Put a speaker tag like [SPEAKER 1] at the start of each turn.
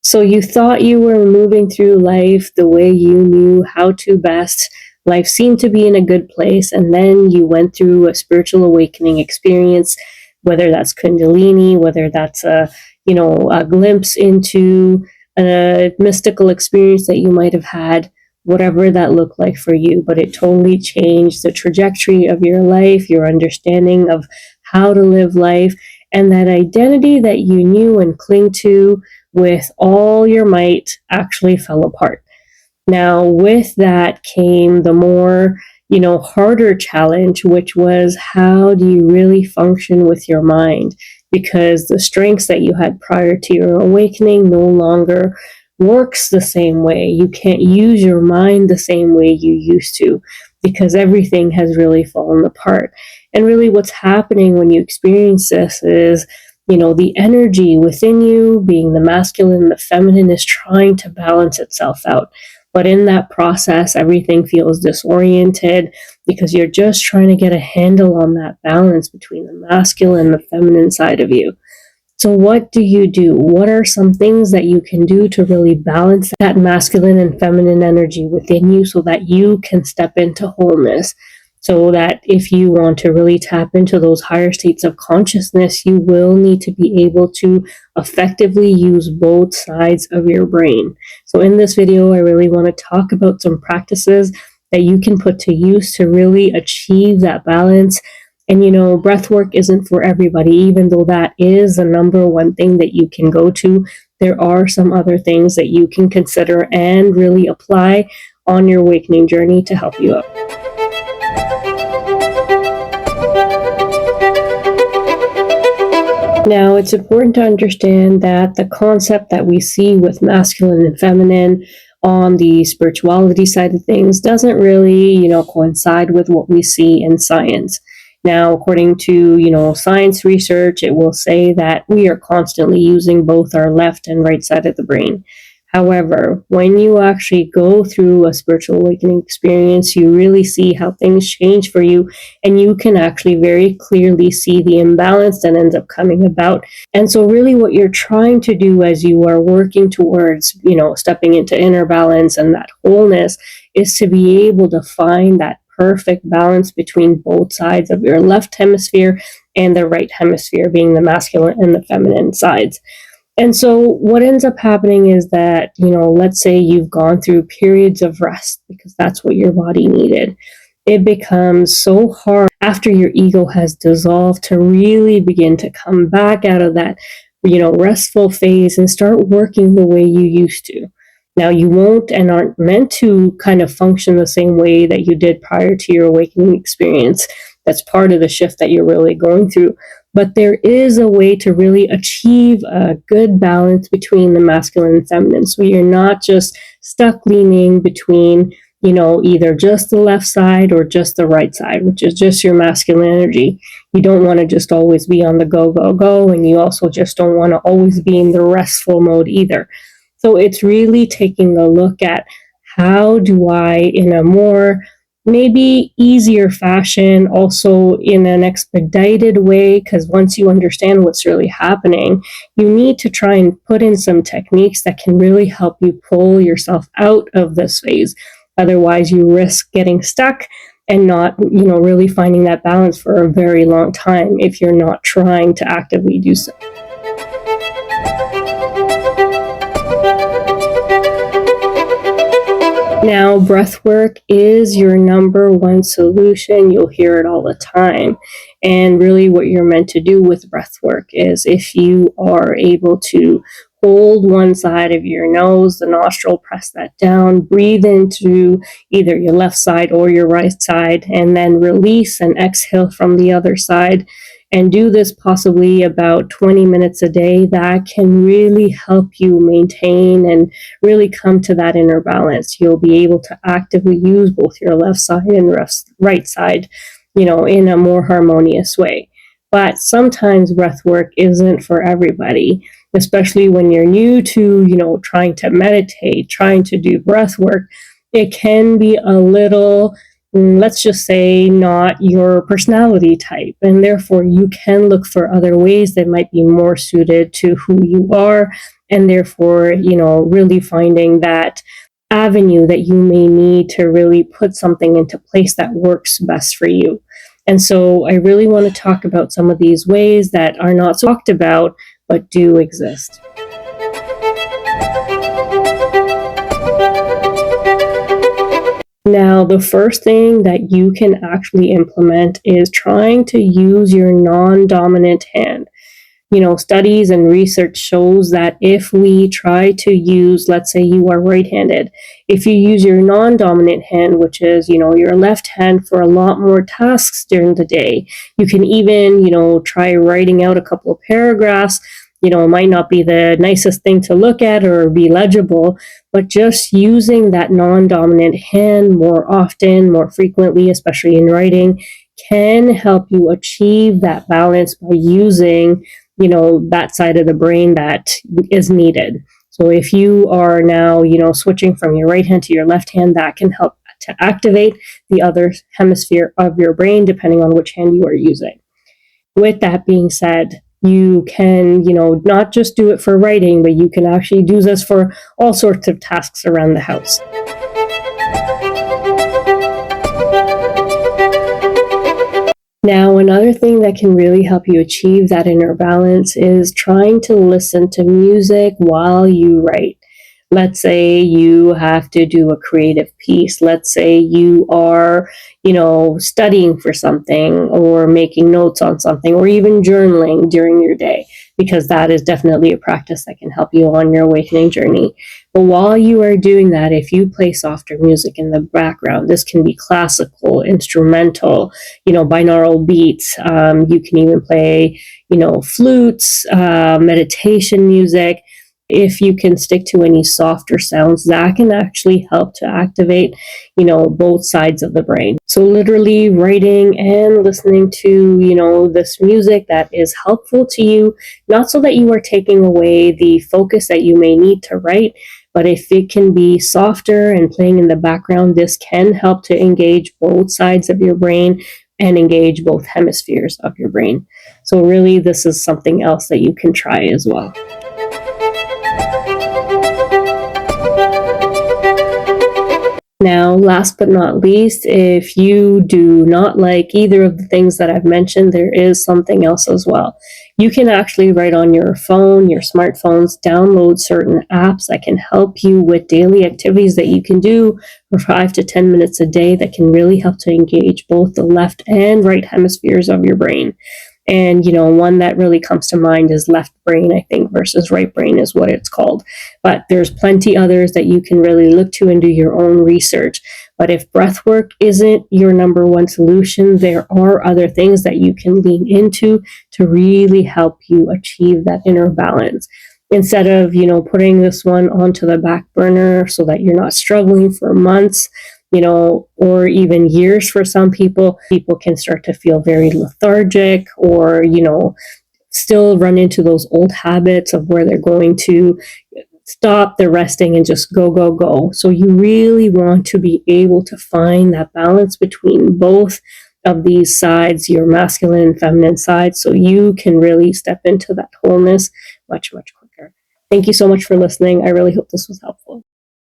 [SPEAKER 1] So you thought you were moving through life the way you knew how to best. Life seemed to be in a good place, and then you went through a spiritual awakening experience, whether that's Kundalini, whether that's a glimpse into a mystical experience that you might have had, whatever that looked like for you. But it totally changed the trajectory of your life, your understanding of how to live life, and that identity that you knew and cling to with all your might actually fell apart. Now, with that came the more, harder challenge, which was how do you really function with your mind? Because the strengths that you had prior to your awakening no longer works the same way. You can't use your mind the same way you used to because everything has really fallen apart. And really what's happening when you experience this is the energy within you, being the masculine and the feminine, is trying to balance itself out. But in that process, everything feels disoriented because you're just trying to get a handle on that balance between the masculine and the feminine side of you. So what do you do? What are some things that you can do to really balance that masculine and feminine energy within you so that you can step into wholeness? So that if you want to really tap into those higher states of consciousness, you will need to be able to effectively use both sides of your brain. So in this video, I really want to talk about some practices that you can put to use to really achieve that balance. And breath work isn't for everybody, even though that is the number one thing that you can go to. There are some other things that you can consider and really apply on your awakening journey to help you out. Now, it's important to understand that the concept that we see with masculine and feminine on the spirituality side of things doesn't really, coincide with what we see in science. Now, according to, science research, it will say that we are constantly using both our left and right side of the brain. However, when you actually go through a spiritual awakening experience, you really see how things change for you, and you can actually very clearly see the imbalance that ends up coming about. And so really what you're trying to do as you are working towards, stepping into inner balance and that wholeness is to be able to find that perfect balance between both sides of your left hemisphere and the right hemisphere, being the masculine and the feminine sides. And so what ends up happening is that, let's say you've gone through periods of rest because that's what your body needed. It becomes so hard after your ego has dissolved to really begin to come back out of that, restful phase and start working the way you used to. Now, you won't and aren't meant to kind of function the same way that you did prior to your awakening experience. That's part of the shift that you're really going through. But there is a way to really achieve a good balance between the masculine and feminine. So you're not just stuck leaning between, either just the left side or just the right side, which is just your masculine energy. You don't want to just always be on the go, go, go. And you also just don't want to always be in the restful mode either. So it's really taking a look at how do I, in a more maybe easier fashion, also in an expedited way, because once you understand what's really happening, you need to try and put in some techniques that can really help you pull yourself out of this phase. Otherwise, you risk getting stuck and not, really finding that balance for a very long time if you're not trying to actively do so. Now, breath work is your number one solution. You'll hear it all the time. And really what you're meant to do with breath work is if you are able to hold one side of your nose, the nostril, press that down, breathe into either your left side or your right side, and then release and exhale from the other side. And do this possibly about 20 minutes a day. That can really help you maintain and really come to that inner balance. You'll be able to actively use both your left side and right side, in a more harmonious way. But sometimes breath work isn't for everybody, especially when you're new to, trying to meditate, trying to do breath work. It can be a little, let's just say, not your personality type, and therefore you can look for other ways that might be more suited to who you are and therefore, really finding that avenue that you may need to really put something into place that works best for you. And so I really want to talk about some of these ways that are not so talked about but do exist. Now, the first thing that you can actually implement is trying to use your non-dominant hand. Studies and research shows that if we try to use, let's say you are right-handed, if you use your non-dominant hand, which is, your left hand for a lot more tasks during the day, you can even, try writing out a couple of paragraphs. It might not be the nicest thing to look at or be legible, but just using that non-dominant hand more often, more frequently, especially in writing, can help you achieve that balance by using that side of the brain that is needed. So if you are now, switching from your right hand to your left hand, that can help to activate the other hemisphere of your brain, depending on which hand you are using. With that being said, you can, not just do it for writing, but you can actually do this for all sorts of tasks around the house. Now, another thing that can really help you achieve that inner balance is trying to listen to music while you write. Let's say you have to do a creative piece. Let's say you are, studying for something or making notes on something or even journaling during your day, because that is definitely a practice that can help you on your awakening journey. But while you are doing that, if you play softer music in the background, this can be classical, instrumental, binaural beats. You can even play, flutes, meditation music. If you can stick to any softer sounds, that can actually help to activate, both sides of the brain. So literally writing and listening to, this music that is helpful to you, not so that you are taking away the focus that you may need to write, but if it can be softer and playing in the background, this can help to engage both sides of your brain and engage both hemispheres of your brain. So really, this is something else that you can try as well. Now, last but not least, if you do not like either of the things that I've mentioned, there is something else as well. You can actually write on your phone, your smartphones, download certain apps that can help you with daily activities that you can do for 5 to 10 minutes a day that can really help to engage both the left and right hemispheres of your brain. And, one that really comes to mind is left brain, I think, versus right brain is what it's called. But there's plenty others that you can really look to and do your own research. But if breath work isn't your number one solution, there are other things that you can lean into to really help you achieve that inner balance. Instead of, putting this one onto the back burner so that you're not struggling for months, or even years for some people can start to feel very lethargic or, still run into those old habits of where they're going to stop, they're resting and just go, go, go. So you really want to be able to find that balance between both of these sides, your masculine and feminine side, so you can really step into that wholeness much, much quicker. Thank you so much for listening. I really hope this was helpful.